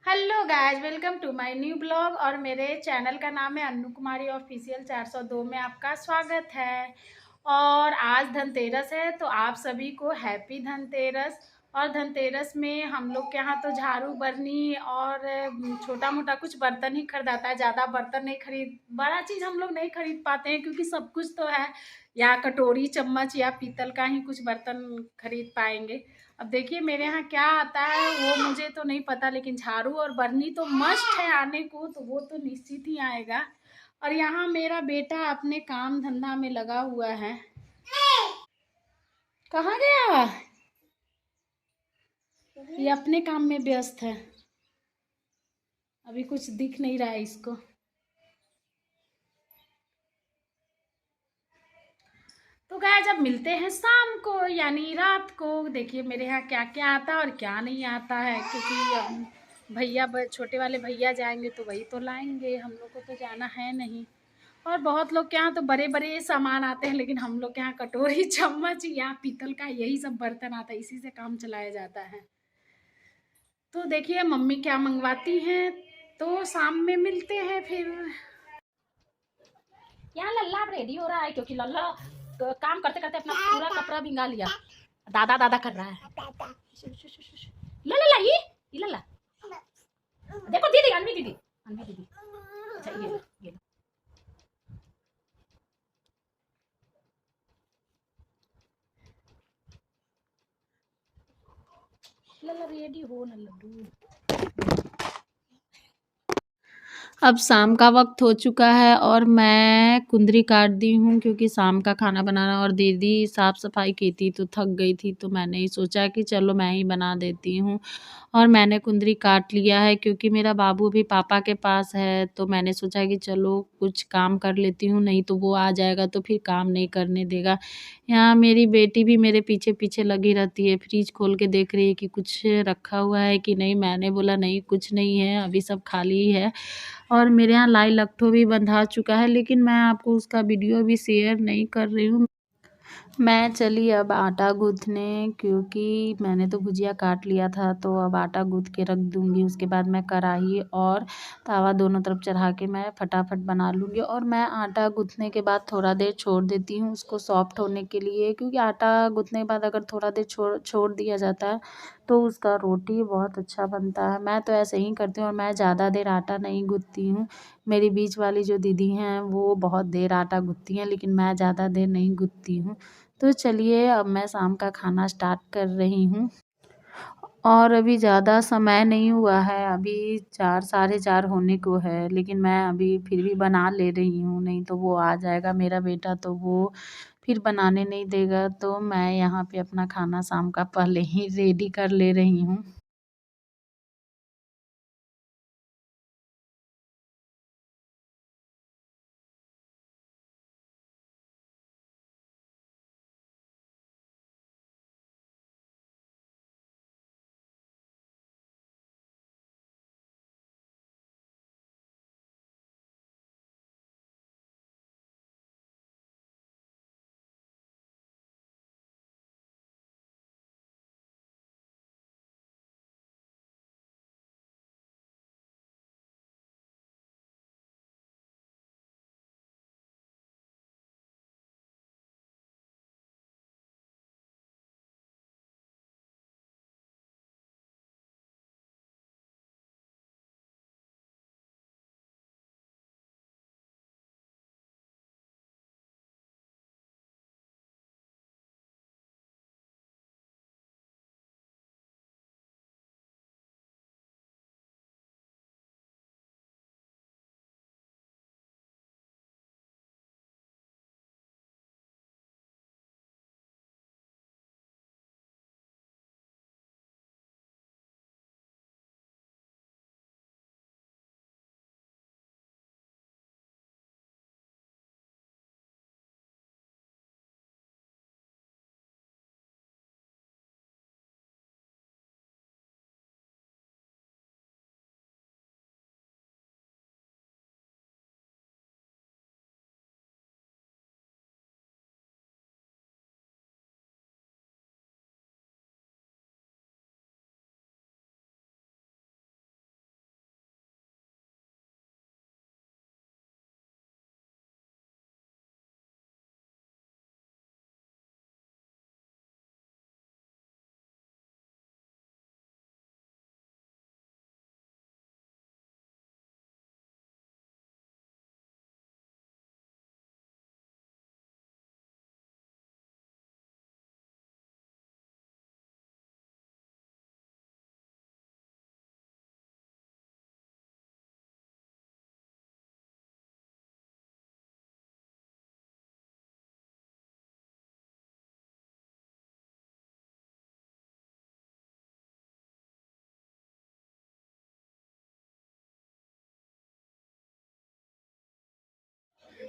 Hello guys, welcome to my new blog. और मेरे channel का नाम है अन्नू कुमारी ऑफिशियल 402 में आपका स्वागत है। और आज धनतेरस है तो आप सभी को हैप्पी धनतेरस। और धनतेरस में हम लोग के यहाँ तो झाड़ू बरनी और छोटा मोटा कुछ बर्तन ही खरीदाता है। ज़्यादा बर्तन नहीं खरीद, बड़ा चीज़ हम लोग नहीं खरीद पाते हैं क्योंकि सब कुछ तो है, या कटोरी चम्मच या पीतल का ही कुछ बर्तन खरीद पाएंगे। अब देखिए मेरे यहाँ क्या आता है वो मुझे तो नहीं पता, लेकिन झाड़ू और बरनी तो मस्ट है आने को, तो वो तो निश्चित ही आएगा। और यहाँ मेरा बेटा अपने काम धंधा में लगा हुआ है। कहाँ गया? ये अपने काम में व्यस्त है, अभी कुछ दिख नहीं रहा है इसको। तो गाइस जब मिलते हैं शाम को यानी रात को, देखिए मेरे यहाँ क्या क्या आता है और क्या नहीं आता है, क्योंकि अब भैया छोटे वाले भैया जाएंगे तो वही तो लाएंगे, हम लोग को तो जाना है नहीं। और बहुत लोग के यहाँ तो बड़े बड़े सामान आते हैं, लेकिन हम लोग के यहाँ कटोरी चम्मच या पीतल का यही सब बर्तन आता है, इसी से काम चलाया जाता है। तो देखिए मम्मी क्या मंगवाती हैं, तो शाम में मिलते हैं फिर। यहाँ लल्ला अब रेडी हो रहा है क्योंकि लल्ला काम करते करते अपना पूरा कपड़ा भिंगा लिया। दादा दादा कर रहा है। ला ला ला ये ला ला। देखो दीदी, अनवी दीदी, अनवी दीदी। अच्छा ये लो, ये लो। लल्ला रेडी हो ना लड्डू। अब शाम का वक्त हो चुका है और मैं कुंदरी काट दी हूँ क्योंकि शाम का खाना बनाना, और दीदी साफ़ सफाई की थी तो थक गई थी, तो मैंने ही सोचा कि चलो मैं ही बना देती हूँ। और मैंने कुंदरी काट लिया है क्योंकि मेरा बाबू भी पापा के पास है, तो मैंने सोचा कि चलो कुछ काम कर लेती हूँ, नहीं तो वो आ जाएगा तो फिर काम नहीं करने देगा। यहाँ मेरी बेटी भी मेरे पीछे पीछे लगी रहती है, फ्रिज खोल के देख रही है कि कुछ रखा हुआ है कि नहीं। मैंने बोला नहीं कुछ नहीं है, अभी सब खाली ही है। और मेरे यहाँ लाई लट्ठो भी बंधा चुका है, लेकिन मैं आपको उसका वीडियो भी शेयर नहीं कर रही हूँ। मैं चली अब आटा गूँथने, क्योंकि मैंने तो भुजिया काट लिया था, तो अब आटा गूँथ के रख दूँगी। उसके बाद मैं कढ़ाई और तवा दोनों तरफ चढ़ा के मैं फटाफट बना लूँगी। और मैं आटा गूँथने के बाद थोड़ा देर छोड़ देती हूँ उसको सॉफ्ट होने के लिए, क्योंकि आटा गूँथने के बाद अगर थोड़ा देर छोड़ दिया जाता है तो उसका रोटी बहुत अच्छा बनता है। मैं तो ऐसे ही करती हूँ और मैं ज़्यादा देर आटा नहीं गूँथती हूँ। मेरी बीच वाली जो दीदी हैं वो बहुत देर आटा गूँथती हैं, लेकिन मैं ज़्यादा देर नहीं गूँथती हूँ। तो चलिए अब मैं शाम का खाना स्टार्ट कर रही हूँ। और अभी ज़्यादा समय नहीं हुआ है, अभी 4 साढ़े 4 होने को है, लेकिन मैं अभी फिर भी बना ले रही हूँ, नहीं तो वो आ जाएगा मेरा बेटा तो वो फिर बनाने नहीं देगा। तो मैं यहाँ पे अपना खाना शाम का पहले ही रेडी कर ले रही हूँ।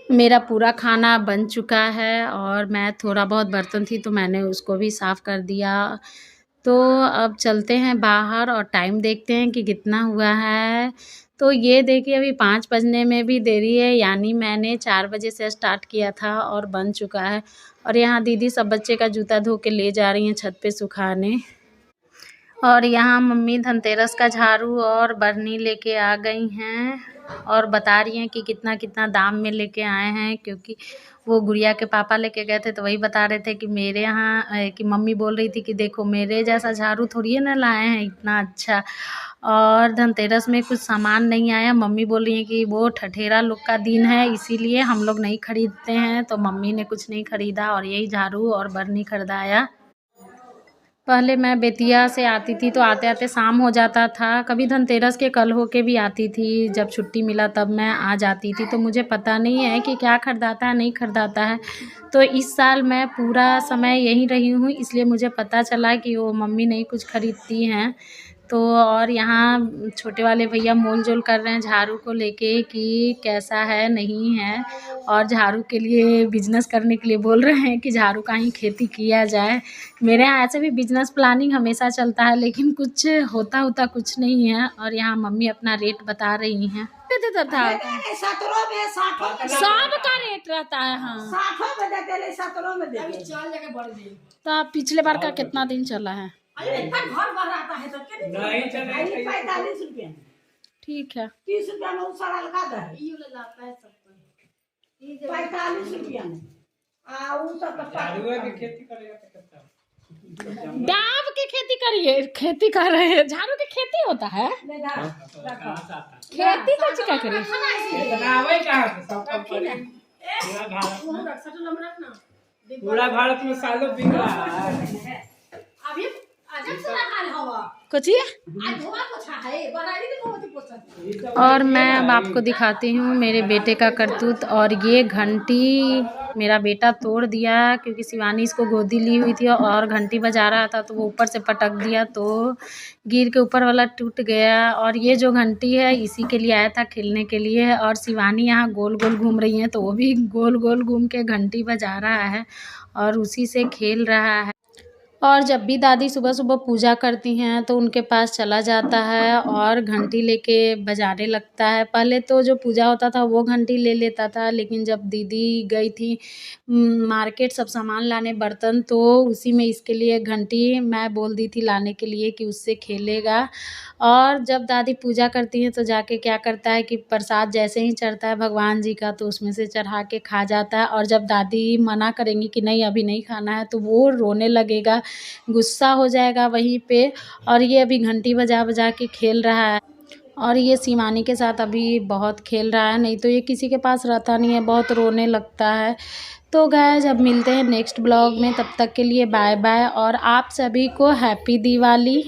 मेरा पूरा खाना बन चुका है और मैं थोड़ा बहुत बर्तन थी तो मैंने उसको भी साफ़ कर दिया। तो अब चलते हैं बाहर और टाइम देखते हैं कि कितना हुआ है। तो ये देखिए अभी 5 बजने में भी देरी है, यानी मैंने 4 बजे से स्टार्ट किया था और बन चुका है। और यहाँ दीदी सब बच्चे का जूता धो के ले जा रही हैं छत पे सुखाने। और यहाँ मम्मी धनतेरस का झाड़ू और बरनी लेके आ गई हैं और बता रही हैं कि कितना कितना दाम में लेके आए हैं, क्योंकि वो गुड़िया के पापा लेके गए थे तो वही बता रहे थे कि मेरे यहाँ कि मम्मी बोल रही थी कि देखो मेरे जैसा झाड़ू थोड़ी है ना लाए हैं इतना अच्छा। और धनतेरस में कुछ सामान नहीं आया, मम्मी बोल रही हैं कि वो ठठेरा लोग का दिन है इसीलिए हम लोग नहीं खरीदते हैं, तो मम्मी ने कुछ नहीं खरीदा और यही झाड़ू और बरनी खरीदाया। पहले मैं बेतिया से आती थी तो आते आते शाम हो जाता था, कभी धनतेरस के कल होके भी आती थी, जब छुट्टी मिला तब मैं आ जाती थी, तो मुझे पता नहीं है कि क्या खरीदाता है नहीं खरीदाता है। तो इस साल मैं पूरा समय यहीं रही हूँ इसलिए मुझे पता चला कि वो मम्मी नहीं कुछ खरीदती हैं। तो और यहाँ छोटे वाले भैया मोल जोल कर रहे हैं झाड़ू को लेके कि कैसा है नहीं है, और झाड़ू के लिए बिजनेस करने के लिए बोल रहे हैं कि झाड़ू का ही खेती किया जाए। मेरे यहाँ ऐसे भी बिजनेस प्लानिंग हमेशा चलता है लेकिन कुछ होता कुछ नहीं है। और यहाँ मम्मी अपना रेट बता रही हैं। था 17 में 60 में सब का रेट रहता है। हाँ 60 में देते ले 17 में देते चल जाके बढ़ दे। तो आप पिछले बार का कितना दिन चला है? अरे इतना घर भर आता है तो नहीं चले 45 रुपया। ठीक है 30 रुपया में सारा लगा दे। ये लाता है सब कोई 45 रुपया में आ उ सब झाड़ुआ की खेती करेगा तो कितना डाब की खेती करिए, खेती कर रहे हैं झाड़ू की खेती होता है। खेती का चिका करिए बनावे कहां से सब पूरा भारत में सालों बिक रहा है अभी अजब से हाल हवा कुछ आज धोआ पोछा है बनाई नहीं बहुत पोछा। और मैं अब आपको दिखाती हूँ मेरे बेटे का करतूत। और ये घंटी मेरा बेटा तोड़ दिया क्योंकि शिवानी इसको गोदी ली हुई थी और घंटी बजा रहा था तो वो ऊपर से पटक दिया तो गिर के ऊपर वाला टूट गया। और ये जो घंटी है इसी के लिए आया था खेलने के लिए, और शिवानी यहाँ गोल गोल घूम रही है तो वो भी गोल गोल घूम के घंटी बजा रहा है और उसी से खेल रहा है। और जब भी दादी सुबह सुबह पूजा करती हैं तो उनके पास चला जाता है और घंटी लेके बजाने लगता है। पहले तो जो पूजा होता था वो घंटी ले लेता था, लेकिन जब दीदी गई थी मार्केट सब सामान लाने बर्तन तो उसी में इसके लिए घंटी मैं बोल दी थी लाने के लिए कि उससे खेलेगा। और जब दादी पूजा करती हैं तो जाके क्या करता है कि प्रसाद जैसे ही चढ़ता है भगवान जी का तो उसमें से चढ़ा के खा जाता है। और जब दादी मना करेंगी कि नहीं अभी नहीं खाना है तो वो रोने लगेगा, गुस्सा हो जाएगा वहीं पे। और ये अभी घंटी बजा बजा के खेल रहा है और ये शिवानी के साथ अभी बहुत खेल रहा है, नहीं तो ये किसी के पास रहता नहीं है, बहुत रोने लगता है। तो गाइस अब मिलते हैं नेक्स्ट ब्लॉग में, तब तक के लिए बाय बाय और आप सभी को हैप्पी दिवाली।